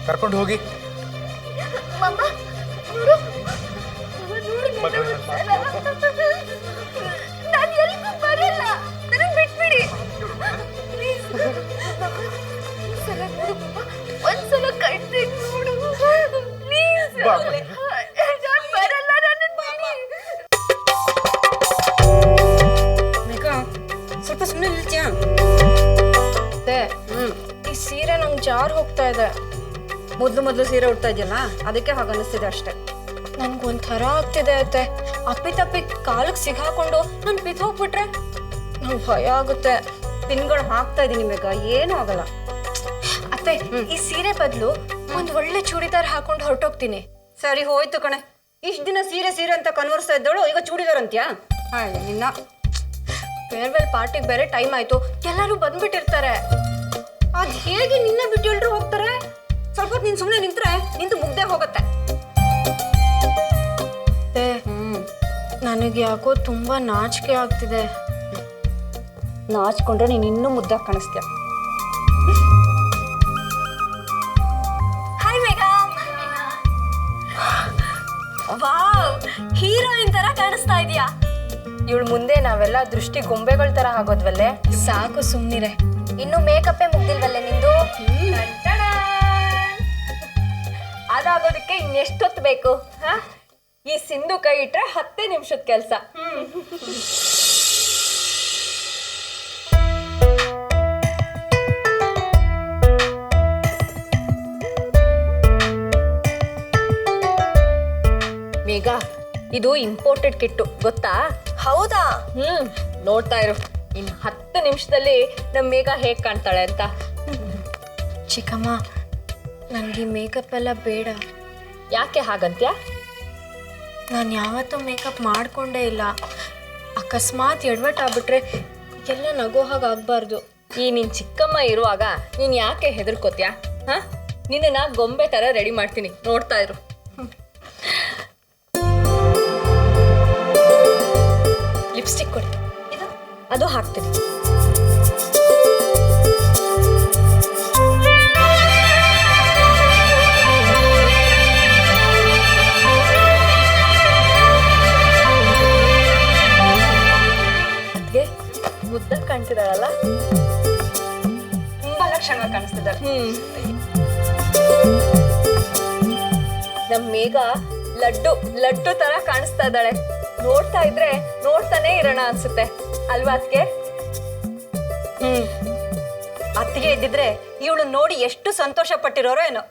ಕರ್ಕೊಂಡು ಹೋಗಿ. ಒಂದ್ಸಲ ಕಣ್ತೆ ನೋಡು ಪ್ಲೀಸ್. ಸ್ವಲ್ಪ ಸುಮ್ಮನೆ ನಿಲ್ತೀಯಾ? ಈ ಸೀರೆ ನಂಗೆ ಜಾರ್ ಹೋಗ್ತಾ ಇದೆ. ಮೊದಲು ಸೀರೆ ಉಡ್ತಾ ಇದೆಯಲ್ಲ ಅದಕ್ಕೆ ಹಾಗೆ ಅನಿಸ್ತಿದೆ ಅಷ್ಟೇ. ನನ್ಗೊಂಥರ ಆಗ್ತಿದೆ ಅತ್ತೆ. ಅಪ್ಪಿ ಕಾಲಕ್ಕೆ ಸಿಗಾಕೊಂಡು ನಾನು ಬಿದ್ದು ಹೋಗ್ಬಿಟ್ರೆ ನಂಗೆ ಭಯ ಆಗುತ್ತೆ. ಪಿನ್ಗಳು ಹಾಕ್ತಾ ಇದೀನಿ ಮೇಘ, ಏನೂ ಆಗಲ್ಲ. ಅತ್ತೆ ಈ ಸೀರೆ ಬದಲು ಒಂದು ಒಳ್ಳೆ ಚೂಡಿದಾರ್ ಹಾಕೊಂಡು ಹೊರಟೋಗ್ತೀನಿ. ಸರಿ ಹೋಯ್ತು ಕಣೆ. ಇಷ್ಟು ದಿನ ಸೀರೆ ಅಂತ ಕನ್ವರ್ಸ್ತಾ ಇದ್ದೋಳು ಈಗ ಚೂಡಿದಾರ್ ಅಂತ್ಯಾ? ಹಾಯ್ ನಿನ್ನ. ಫೇರ್ವೆಲ್ ಪಾರ್ಟಿಗೆ ಬೇರೆ ಟೈಮ್ ಆಯ್ತು, ಎಲ್ಲರೂ ಬಂದ್ಬಿಟ್ಟಿರ್ತಾರೆ. ಅದು ಹೇಗೆ ನಿನ್ನ ಬಿಟ್ಟು ಎಲ್ರು ಹೋಗ್ತಾರೆ? ಸ್ವಲ್ಪ ಹೊತ್ತು ನೀನು ಸುಮ್ಮನೆ ನಿಂತ್ರೆ ನಿಂತು ಮುಗ್ದೆ ಹೋಗುತ್ತೆ. ನನಗೆ ಯಾಕೋ ತುಂಬಾ ನಾಚಿಕೆ ಆಗ್ತಿದೆ. ನಾಚ್ಕೊಂಡ್ರೆ ನೀನು ಇನ್ನೂ ಮುದ್ದಾಗಿ ಕಾಣಿಸ್ತೀಯ. ಹಾಯ್ ಮೇಘಾ. ವಾವ್, ಹೀರೋಯಿನ್ ತರ ಕಾಣಿಸ್ತಾ ಇದೀಯಾ. ಇವಳು ಮುಂದೆ ನಾವೆಲ್ಲ ದೃಷ್ಟಿ ಗೊಂಬೆಗಳ ತರ ಆಗೋದ್ವಲ್ಲೇ. ಸಾಕು ಸುಮ್ನಿರೆ, ಇನ್ನು ಮೇಕಪ್ಪೇ ಮುಗ್ದಿಲ್ವಲ್ಲೇ ನಿಂದು. ಅದಾಗೋದಕ್ಕೆ ಇನ್ನೆಷ್ಟೊತ್ತು ಬೇಕು? ಈ ಸಿಂಧು ಕೈ ಇಟ್ರೆ 10 ನಿಮಿಷದ ಕೆಲಸ. ಮೇಘ, ಇದು ಇಂಪೋರ್ಟೆಡ್ ಕಿಟ್ಟು ಗೊತ್ತಾ? ಹೌದಾ? ನೋಡ್ತಾ ಇರು, ಇನ್ನು 10 ನಿಮಿಷದಲ್ಲಿ ನಮ್ಮ ಮೇಘ ಹೇಗೆ ಕಾಣ್ತಾಳೆ ಅಂತ. ಚಿಕ್ಕಮ್ಮ, ನನಗೆ ಮೇಕಪ್ ಎಲ್ಲ ಬೇಡ. ಯಾಕೆ ಹಾಗಂತ್ಯ? ನಾನು ಯಾವತ್ತೂ ಮೇಕಪ್ ಮಾಡ್ಕೊಂಡೇ ಇಲ್ಲ. ಅಕಸ್ಮಾತ್ ಎಡವಟ್ಟಾಗ್ಬಿಟ್ರೆ ಎಲ್ಲ ನಗೋ ಹಾಗಾಗಬಾರ್ದು. ಈ ನಿನ್ನ ಚಿಕ್ಕಮ್ಮ ಇರುವಾಗ ನೀನು ಯಾಕೆ ಹೆದರ್ಕೋತ್ಯಾ? ನಿನ್ನ ಗೊಂಬೆ ಥರ ರೆಡಿ ಮಾಡ್ತೀನಿ, ನೋಡ್ತಾ ಇರು. ಲಿಪ್ಸ್ಟಿಕ್ ಕೊಡಿ, ಇದು ಅದು ಹಾಕ್ತೀನಿ. ಮುದ್ದಾಗಿ ಕಾಣ್ತಿದ್ದಾಳಲ್ಲ, ತುಂಬಾ ಲಕ್ಷಣವಾಗಿ ಕಾಣಿಸ್ತಿದ್ದಾರೆ. ನಮ್ ಮೇಘ ಲಡ್ಡು ತರ ಕಾಣಿಸ್ತಾ ಇದ್ದಾಳೆ. ನೋಡ್ತಾ ಇದ್ರೆ ನೋಡ್ತಾನೆ ಇರೋಣ ಅನ್ಸುತ್ತೆ ಅಲ್ವಾ ಅದ್ಕೆ? ಅತ್ತಿಗೆ ಇದ್ದಿದ್ರೆ ಇವಳು ನೋಡಿ ಎಷ್ಟು ಸಂತೋಷ ಪಟ್ಟಿರೋರೋ ಏನೋ.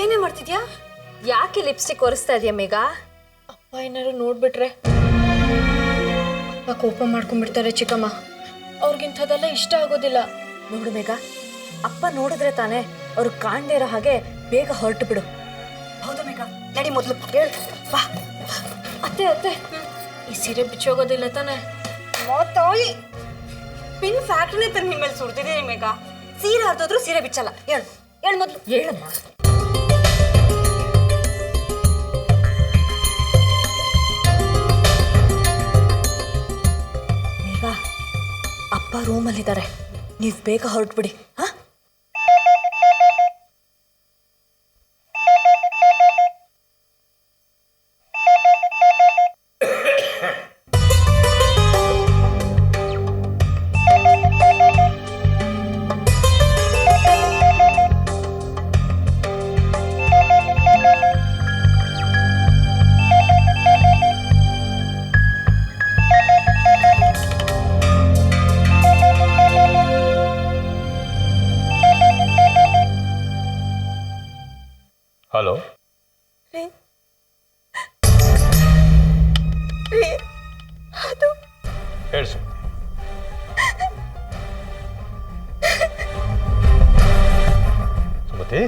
ಏನೇ ಮಾಡ್ತಿದ್ಯಾ? ಯಾಕೆ ಲಿಪ್ಸ್ಟಿಕ್ ಒರೆಸ್ತಾ ಇದೆಯಾ ಮೇಘ? ಅಪ್ಪ ಏನಾದ್ರು ನೋಡ್ಬಿಟ್ರೆ? ಅಪ್ಪ ಕೋಪ ಮಾಡ್ಕೊಂಡ್ಬಿಡ್ತಾರೆ ಚಿಕ್ಕಮ್ಮ. ಅವ್ರಿಗಿಂಥದ್ದೆಲ್ಲ ಇಷ್ಟ ಆಗೋದಿಲ್ಲ. ನೋಡು ಮೇಘ, ಅಪ್ಪ ನೋಡಿದ್ರೆ ತಾನೇ ಅವ್ರಿಗೆ ಕಾಣದೇ ಇರೋ ಹಾಗೆ ಬೇಗ ಹೊರಟು ಬಿಡು. ಹೌದು ಮೇಘ, ನಡಿ ಮೊದಲು ಹೇಳು. ಬಾ. ಅತ್ತೆ ಈ ಸೀರೆ ಬಿಚ್ಚೋಗೋದಿಲ್ಲ ತಾನೆ? ಮೋತಾಯಿ ಪಿನ್ ಫ್ಯಾಕ್ಟ್ರಿನೇ ತಂದು ನಿಮ್ಮ ಮೇಲೆ ಸುಡ್ತಿದ್ದೀನಿ ಮೇಘ. ಸೀರೆ ಹರಿದೋದ್ರು ಸೀರೆ ಬಿಚ್ಚಲ್ಲ. ಹೇಳು ಮೊದಲು. ಹೇಳಮ್ಮ. ಮೇಘ, ಅಪ್ಪ ರೂಮಲ್ಲಿದ್ದಾರೆ, ನೀವು ಬೇಗ ಹೊರಟ್ಬಿಡಿ. ಹಲೋ ಹೇಳಿ ಸುಮತಿ.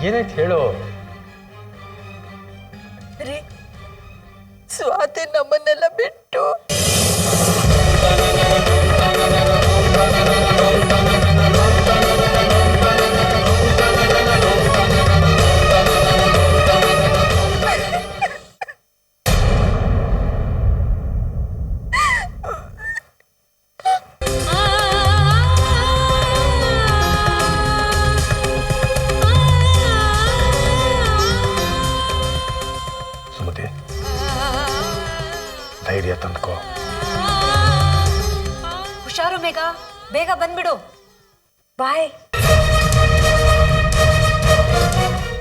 ಏನಾಯ್ತು ಹೇಳು. ಸ್ವಾತಿ ನಮ್ಮನ್ನೆಲ್ಲ ಬಿಟ್ಟು ಬಾಯ್.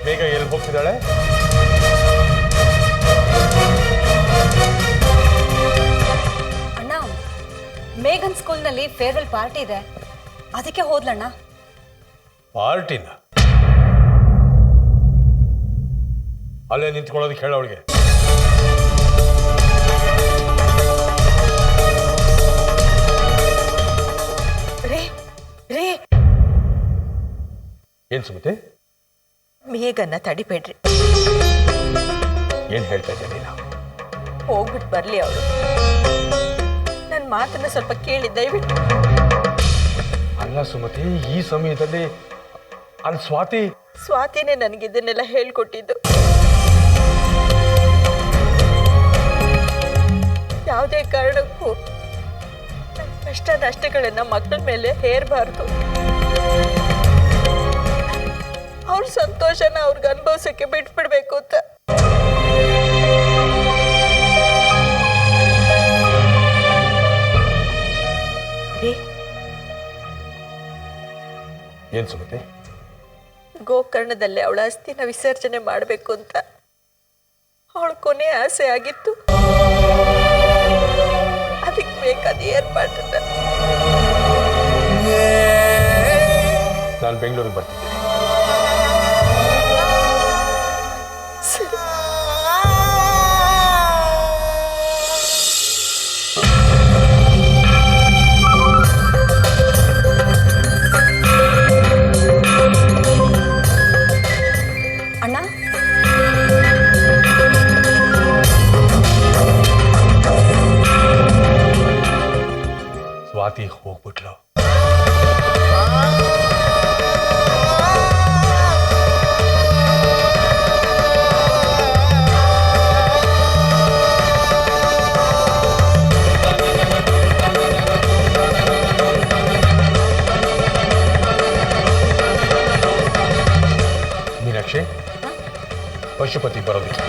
ಬೇಗ ಎಲ್ಲಿ ಹೋಗ್ತಿದ್ದಾಳೆ? ಅಣ್ಣ, ಮೇಘನ್ ಸ್ಕೂಲ್ನಲ್ಲಿ ಫೇರ್ವೆಲ್ ಪಾರ್ಟಿ ಇದೆ, ಅದಕ್ಕೆ ಹೋದ್ಲಣ್ಣ. ಪಾರ್ಟಿನ? ಅಲ್ಲೇ ನಿಂತ್ಕೊಳ್ಳೋದಕ್ಕೆ ಹೇಳ ಅವಳಿಗೆ. ಏನ್ ಸುಮತಿ? ಮೇಘನ್ನ ತಡಿಬೇಡ್ರಿ. ಏನ್ ಹೇಳ್ತಾ ಇದ್ದೆ ನೀನು? ಹೋಗ್ಬಿಟ್ಟು ಬರ್ಲಿ ಅವಳು. ನನ್ನ ಮಾತನ್ನ ಸ್ವಲ್ಪ ಕೇಳಿ ದಯವಿಟ್ಟು. ಅಲ್ಲ ಸುಮತಿ, ಈ ಸಮಯದಲ್ಲಿ ಅಲ್ಲಿ ಸ್ವಾತಿನೇ ನನಗಿದನ್ನೆಲ್ಲ ಹೇಳ್ಕೊಟ್ಟಿದ್ದು. ಯಾವುದೇ ಕಾರಣಕ್ಕೂ ಕಷ್ಟ ನಷ್ಟಗಳನ್ನ ಮಕ್ಕಳ ಮೇಲೆ ಹೇರಬಾರ್ದು. ಅವ್ರ ಸಂತೋಷನ ಅವ್ರಿಗೆ ಅನುಭವಿಸಕ್ಕೆ ಬಿಟ್ಬಿಡ್ಬೇಕು ಅಂತ. ಏನ್ ಸುಮತಿ? ಗೋಕರ್ಣದಲ್ಲೇ ಅವಳ ಅಸ್ಥಿನ ವಿಸರ್ಜನೆ ಮಾಡಬೇಕು ಅಂತ ಅವಳ ಕೊನೆ ಆಸೆ ಆಗಿತ್ತು. ಅದಕ್ಕೆ ಬೇಕಾದ ಏರ್ಪಾಟನ್ನ ನಾನು ಬೆಂಗಳೂರಿಗೆ ಬರ್ತೀನಿ. ಅಣ್ಣ, ಸ್ವಾತಿ ಹೋಗ್ಬಿಟ್ಲು. ಮೀನಾಕ್ಷಿ, ಪಶುಪತಿ ಬರೋದಿಲ್ಲ.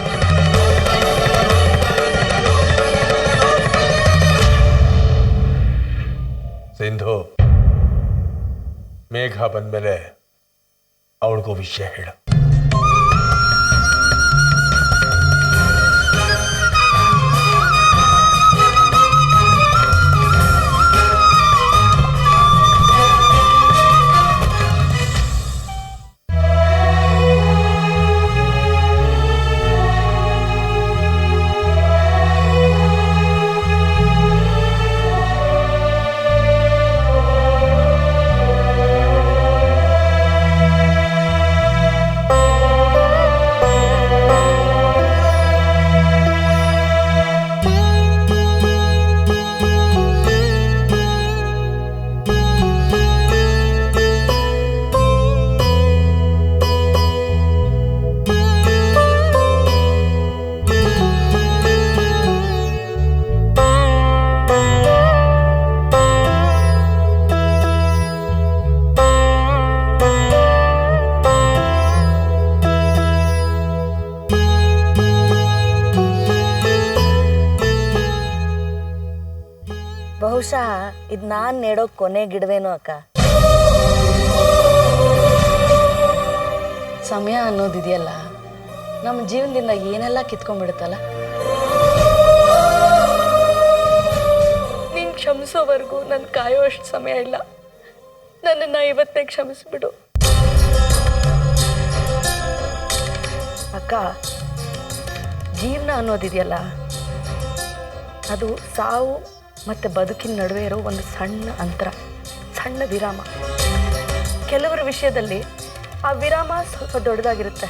ಸಿಂಧು, ಮೇಘ ಬಂದ್ಮೇಲೆ ಅವಳಿಗೂ ವಿಷಯ ಹೇಳು. ಬಹುಶಃ ಇದು ನಾನು ನೆಡೋ ಕೊನೆ ಗಿಡವೇನೋ ಅಕ್ಕ. ಸಮಯ ಅನ್ನೋದಿದೆಯಲ್ಲ, ನಮ್ಮ ಜೀವನದಿಂದ ಏನೆಲ್ಲ ಕಿತ್ಕೊಂಡ್ಬಿಡುತ್ತಲ್ಲ. ನೀನು ಕ್ಷಮಿಸೋವರೆಗೂ ನನ್ನ ಕಾಯೋ ಅಷ್ಟು ಸಮಯ ಇಲ್ಲ. ನನ್ನನ್ನು ಇವತ್ತೇ ಕ್ಷಮಿಸ್ಬಿಡು ಅಕ್ಕ. ಜೀವನ ಅನ್ನೋದಿದೆಯಲ್ಲ, ಅದು ಸಾವು ಮತ್ತು ಬದುಕಿನ ನಡುವೆ ಇರೋ ಒಂದು ಸಣ್ಣ ಅಂತರ, ಸಣ್ಣ ವಿರಾಮ. ಕೆಲವರ ವಿಷಯದಲ್ಲಿ ಆ ವಿರಾಮ ಸ್ವಲ್ಪ ದೊಡ್ಡದಾಗಿರುತ್ತೆ,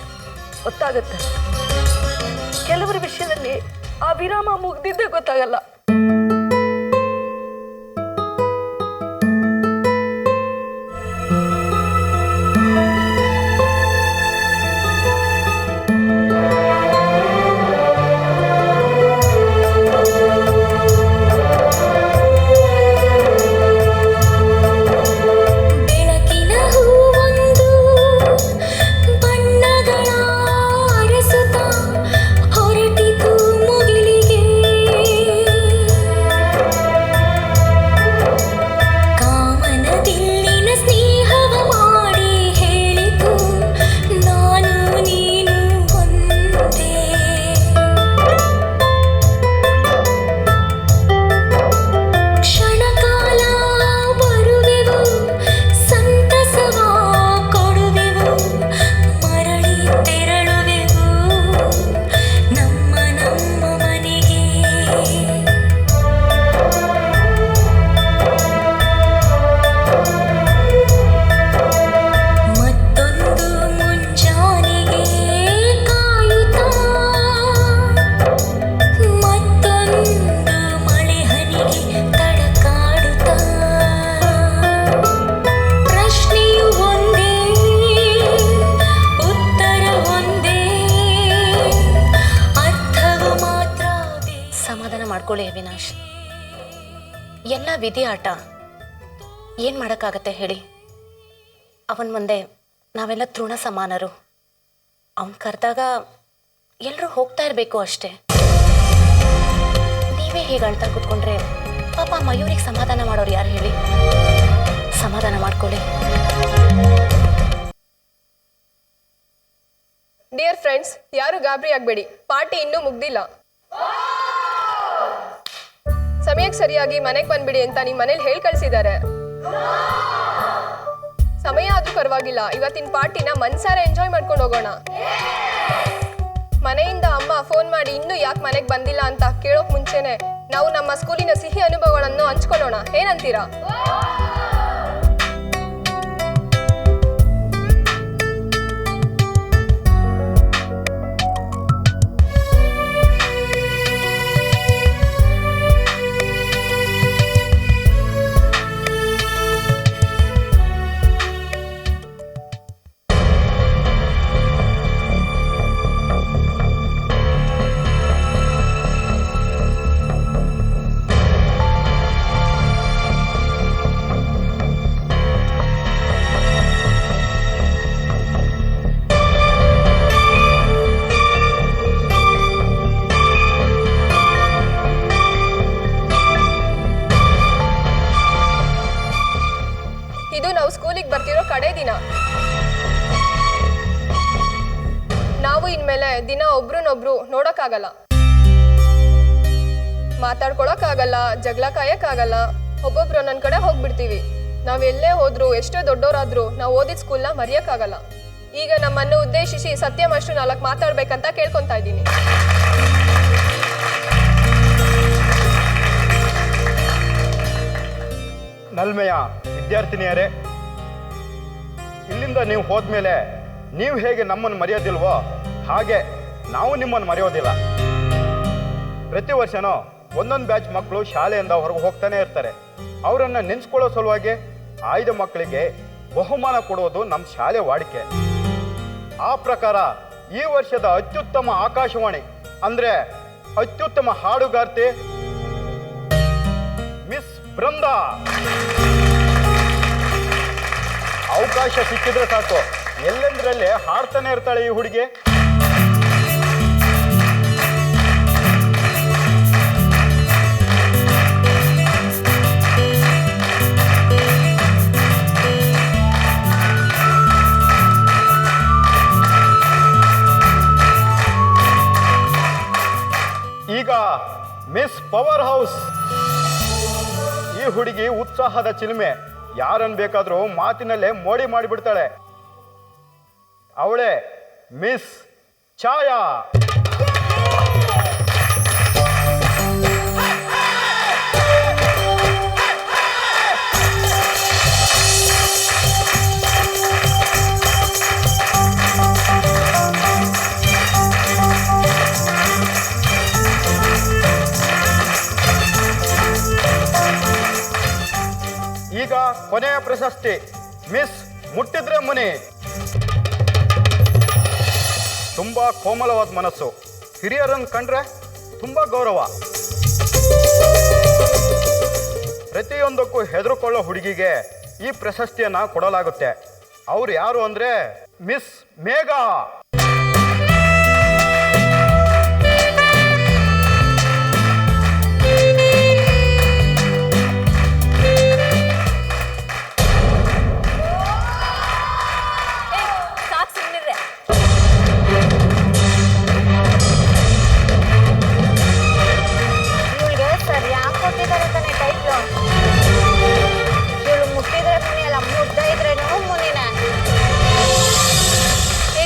ಗೊತ್ತಾಗುತ್ತೆ. ಕೆಲವರ ವಿಷಯದಲ್ಲಿ ಆ ವಿರಾಮ ಮುಗ್ದಿದ್ದೇ ಗೊತ್ತಾಗಲ್ಲ. ವಿಧಿ ಆಟ. ಏನು ಮಾಡೋಕ್ಕಾಗತ್ತೆ ಹೇಳಿ? ಅವನ ಮುಂದೆ ನಾವೆಲ್ಲ ತೃಣ ಸಮಾನರು. ಅವನು ಕರೆದಾಗ ಎಲ್ಲರೂ ಹೋಗ್ತಾ ಇರಬೇಕು ಅಷ್ಟೇ. ನೀವೇ ಹೀಗೆ ಅಳ್ತಾ ಕೂತ್ಕೊಂಡ್ರೆ ಪಾಪ ಮಯೂರಿಗೆ ಸಮಾಧಾನ ಮಾಡೋರು ಯಾರು ಹೇಳಿ? ಸಮಾಧಾನ ಮಾಡ್ಕೊಳ್ಳಿ. ಡಿಯರ್ ಫ್ರೆಂಡ್ಸ್, ಯಾರು ಗಾಬರಿ ಆಗಬೇಡಿ, ಪಾರ್ಟಿ ಇನ್ನೂ ಮುಗ್ದಿಲ್ಲ. ಸಮಯಕ್ಕೆ ಸರಿಯಾಗಿ ಮನೆಗೆ ಬಂದ್ಬಿಡಿ ಅಂತ ನಿಮ್ಮ ಮನೇಲಿ ಹೇಳಿ ಕಳಿಸಿದ್ದಾರೆ. ಸಮಯ ಆದ್ರೂ ಪರವಾಗಿಲ್ಲ, ಇವತ್ತಿನ ಪಾರ್ಟಿನ ಮನ್ಸಾರೆ ಎಂಜಾಯ್ ಮಾಡ್ಕೊಂಡು ಹೋಗೋಣ. ಮನೆಯಿಂದ ಅಮ್ಮ ಫೋನ್ ಮಾಡಿ ಇನ್ನೂ ಯಾಕೆ ಮನೆಗೆ ಬಂದಿಲ್ಲ ಅಂತ ಕೇಳೋಕ್ ಮುಂಚೆನೆ ನಾವು ನಮ್ಮ ಸ್ಕೂಲಿನ ಸಿಹಿ ಅನುಭವಗಳನ್ನು ಹಂಚ್ಕೊಳ್ಳೋಣ. ಏನಂತೀರಾ? ಇದು ನಾವು ಸ್ಕೂಲಿಗೆ ಬರ್ತಿರೋ ಕಡೆ ದಿನ. ನಾವು ಇನ್ಮೇಲೆ ದಿನ ಒಬ್ರನ್ನೊಬ್ರು ನೋಡೋಕ್ಕಾಗಲ್ಲ, ಮಾತಾಡ್ಕೊಳಕ್ಕಾಗಲ್ಲ, ಜಗಳ ಕಾಯಕ್ಕಾಗಲ್ಲ. ಒಬ್ಬೊಬ್ರು ಒಂದೊಂದ್ ಕಡೆ ಹೋಗ್ಬಿಡ್ತೀವಿ. ನಾವೆಲ್ಲೇ ಹೋದ್ರು, ಎಷ್ಟೋ ದೊಡ್ಡವರಾದ್ರೂ ನಾವು ಓದಿದ ಸ್ಕೂಲ್ನ ಮರೆಯೋಕ್ಕಾಗಲ್ಲ. ಈಗ ನಮ್ಮನ್ನು ಉದ್ದೇಶಿಸಿ ಸತ್ಯ ಮಾಸ್ಟರ್ 4 ಮಾತಾಡ್ಬೇಕಂತ ಕೇಳ್ಕೊತಾ ಇದ್ದೀನಿ. ನಲ್ಮೆಯ ವಿದ್ಯಾರ್ಥಿನಿಯರೇ, ಇಲ್ಲಿಂದ ನೀವು ಹೋದ್ಮೇಲೆ ನೀವು ಹೇಗೆ ನಮ್ಮನ್ನು ಮರೆಯೋದಿಲ್ವೋ ಹಾಗೆ ನಾವು ನಿಮ್ಮನ್ನು ಮರೆಯೋದಿಲ್ಲ. ಪ್ರತಿ ವರ್ಷನೂ ಒಂದೊಂದು ಬ್ಯಾಚ್ ಮಕ್ಕಳು ಶಾಲೆಯಿಂದ ಹೊರಗೆ ಹೋಗ್ತಾನೆ ಇರ್ತಾರೆ. ಅವರನ್ನು ನೆನೆಸ್ಕೊಳ್ಳೋ ಸಲುವಾಗಿ ಆಯ್ದ ಮಕ್ಕಳಿಗೆ ಬಹುಮಾನ ಕೊಡುವುದು ನಮ್ಮ ಶಾಲೆ ವಾಡಿಕೆ. ಆ ಪ್ರಕಾರ ಈ ವರ್ಷದ ಅತ್ಯುತ್ತಮ ಆಕಾಶವಾಣಿ ಅಂದರೆ ಅತ್ಯುತ್ತಮ ಹಾಡುಗಾರ್ತಿ ಮಿಸ್ ಬೃಂದಾ. ಅವಕಾಶ ಸಿಕ್ಕಿದ್ರೆ ಸಾಕು, ಎಲ್ಲೆಂದ್ರಲ್ಲೇ ಹಾಡ್ತಾನೆ ಇರ್ತಾಳೆ ಈ ಹುಡುಗಿ. ಈಗ ಮಿಸ್ ಪವರ್ ಹೌಸ್. ಈ ಹುಡುಗಿ ಉತ್ಸಾಹದ ಚಿಲುಮೆ, ಯಾರನ್ನು ಬೇಕಾದರೂ ಮಾತಿನಲ್ಲೇ ಮೋಡಿ ಮಾಡಿಬಿಡ್ತಾಳೆ. ಅವಳೇ ಮಿಸ್ ಛಾಯಾ. ಈಗ ಕೊನೆಯ ಪ್ರಶಸ್ತಿ ಮಿಸ್ ಮುಟ್ಟಿದ್ರೆ ಮುನಿ. ತುಂಬಾ ಕೋಮಲವಾದ ಮನಸ್ಸು, ಹಿರಿಯರನ್ನು ಕಂಡ್ರೆ ತುಂಬಾ ಗೌರವ. ಪ್ರತಿಯೊಂದಕ್ಕೂ ಹೆದರುಕೊಳ್ಳೋ ಹುಡುಗಿಗೆ ಈ ಪ್ರಶಸ್ತಿಯನ್ನ ಕೊಡಲಾಗುತ್ತೆ. ಅವ್ರು ಯಾರು ಅಂದ್ರೆ ಮಿಸ್ ಮೇಘಾ.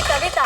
ಕವಿತಾ,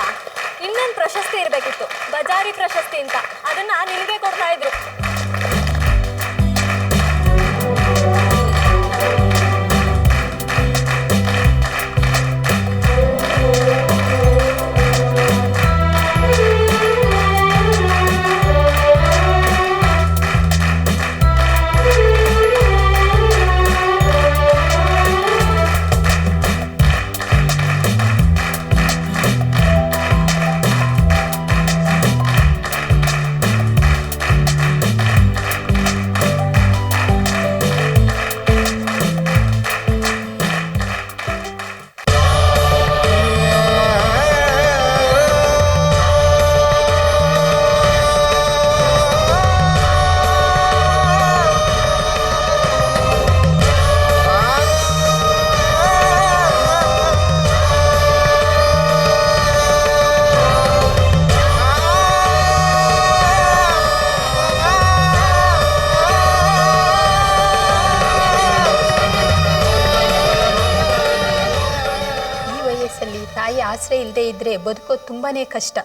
ತಾಯಿ ಆಸರೆ ಇಲ್ಲದೆ ಇದ್ದರೆ ಬದುಕೋದು ತುಂಬಾ ಕಷ್ಟ.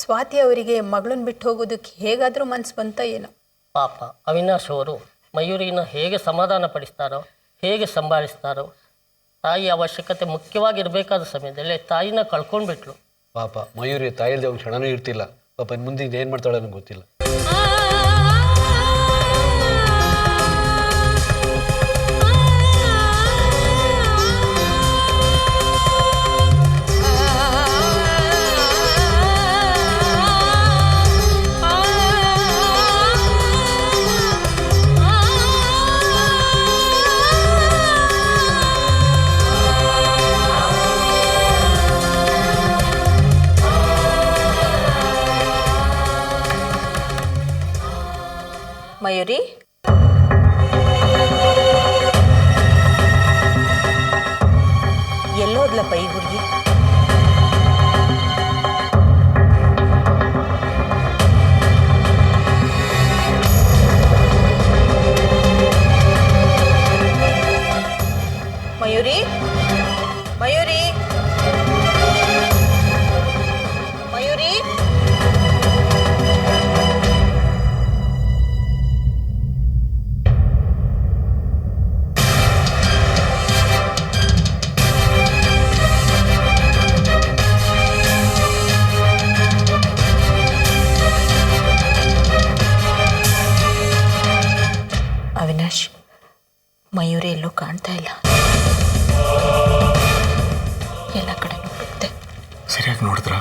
ಸ್ವಾತಿ ಅವರಿಗೆ ಮಗಳನ್ನ ಬಿಟ್ಟು ಹೋಗೋದಕ್ಕೆ ಹೇಗಾದರೂ ಮನಸ್ಸು ಬಂತ ಏನೋ. ಪಾಪ ಅವಿನಾಶ್ ಅವರು ಮಯೂರಿನ ಹೇಗೆ ಸಮಾಧಾನ ಪಡಿಸ್ತಾರೋ, ಹೇಗೆ ಸಂಭಾಳಿಸ್ತಾರೋ. ತಾಯಿ ಅವಶ್ಯಕತೆ ಮುಖ್ಯವಾಗಿರಬೇಕಾದ ಸಮಯದಲ್ಲಿ ತಾಯಿನ ಕಳ್ಕೊಂಡ್ಬಿಟ್ಲು. ಪಾಪ ಮಯೂರಿ ತಾಯಿಲ್ದೆ ಒಂದು ಕ್ಷಣನೂ ಇರ್ತಿಲ್ಲ. ಪಾಪ ಇನ್ನು ಮುಂದೆ ಏನು ಮಾಡ್ತಾಳೆ ಅನ್ನೋದು ಗೊತ್ತಿಲ್ಲ. ಮಯೂರಿ, ಎಲ್ಲೋದ್ಲಪ್ಪ ಈ ಹುಡುಗಿ? ಮಯೂರಿ, ಮಯೂರಿ, ಮಯೂರಿ. ಅವಿನಾಶ್, ಮಯೂರಿ ಎಲ್ಲೂ ಕಾಣ್ತಾ ಇಲ್ಲ. ಎಲ್ಲ ಕಡೆ ನೋಡುತ್ತೆ. ಸರಿಯಾಗಿ ನೋಡಿದ್ರಾ?